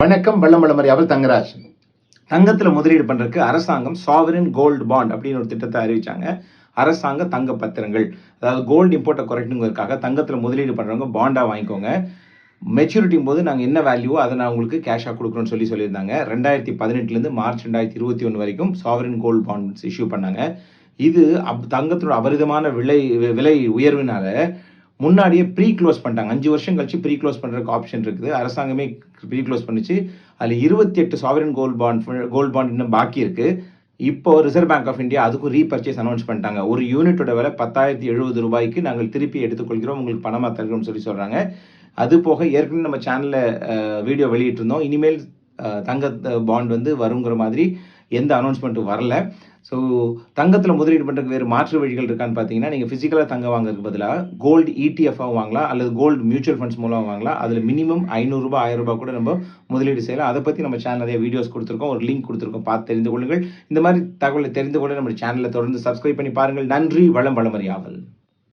வணக்கம். வல்லமலமறியாமல் தங்கராஜ். தங்கத்தில் முதலீடு பண்ணுறதுக்கு அரசாங்கம் சாவரின் கோல்டு பாண்ட் அப்படின்னு ஒரு திட்டத்தை அறிவிச்சாங்க. அரசாங்க தங்க பத்திரங்கள், அதாவது கோல்டு இம்போர்ட்டை குறைக்கணுங்கிறதுக்காக தங்கத்தில் முதலீடு பண்ணுறவங்க பாண்டாக வாங்கிக்கோங்க. மெச்சூரிட்டியும் போது நாங்கள் என்ன வேல்யூவோ அதை நான் உங்களுக்கு கேஷாக கொடுக்குறோன்னு சொல்லியிருந்தாங்க. 2018 மார்ச் 2021 வரைக்கும் சாவரின் கோல்டு பாண்ட்ஸ் இஷ்யூ பண்ணாங்க. இது தங்கத்தோட அபரிதமான விலை உயர்வினால முன்னாடியே ப்ரீ க்ளோஸ் பண்ணிட்டாங்க. 5 வருஷம் கழிச்சு ப்ரீ க்ளோஸ் பண்ணுறதுக்கு ஆப்ஷன் இருக்குது. அரசாங்கமே ப்ரீ க்ளோஸ் பண்ணிச்சு. அதில் 28 சாவரின் கோல்டு பாண்ட் இன்னும் பாக்கி இருக்குது. இப்போ ரிசர்வ் பேங்க் ஆஃப் இந்தியா அதுக்கும் ரீபர்ச்சேஸ் அனௌன்ஸ் பண்ணிட்டாங்க. ஒரு யூனிட்டோட விலை 10,070 ரூபாய்க்கு நாங்கள் திருப்பி எடுத்துக்கொள்கிறோம், உங்களுக்கு பணமாக தருகிறோம்னு சொல்கிறாங்க. அது போக ஏற்கனவே நம்ம சேனலில் வீடியோ வெளியிட்டிருந்தோம். இனிமேல் தங்க பாண்ட் வருங்கிற மாதிரி எந்த அனௌன்ஸ்மெண்ட்டும் வரல. ஸோ தங்கத்தில் முதலீடு பண்ணுறதுக்கு வேறு மாற்று வழிகள் இருக்கான்னு பார்த்தீங்கன்னா, நீங்கள் ஃபிசிக்கலாக தங்கம் வாங்குறதுக்கு பதிலாக கோல்டு ETF-ஆக வாங்கலாம், அல்லது கோல்டு மியூச்சுவல் ஃபண்ட்ஸ் மூலம் வாங்கலாம். அதில் மினிமம் 500 ரூபாய் 1000 ரூபாய் கூட நம்ம முதலீடு செய்யலாம். அதை பற்றி நம்ம சேனல் நிறைய வீடியோஸ் கொடுத்துருக்கோம், ஒரு லிங்க் கொடுத்துருக்கோம், பார்த்து தெரிந்து கொள்ளுங்கள். இந்த மாதிரி தகவலை தெரிந்து கொள்ள நம்ம சேனலை தொடர்ந்து சப்ஸ்கிரைப் பண்ணி பாருங்கள். நன்றி. வளமறியாமல்.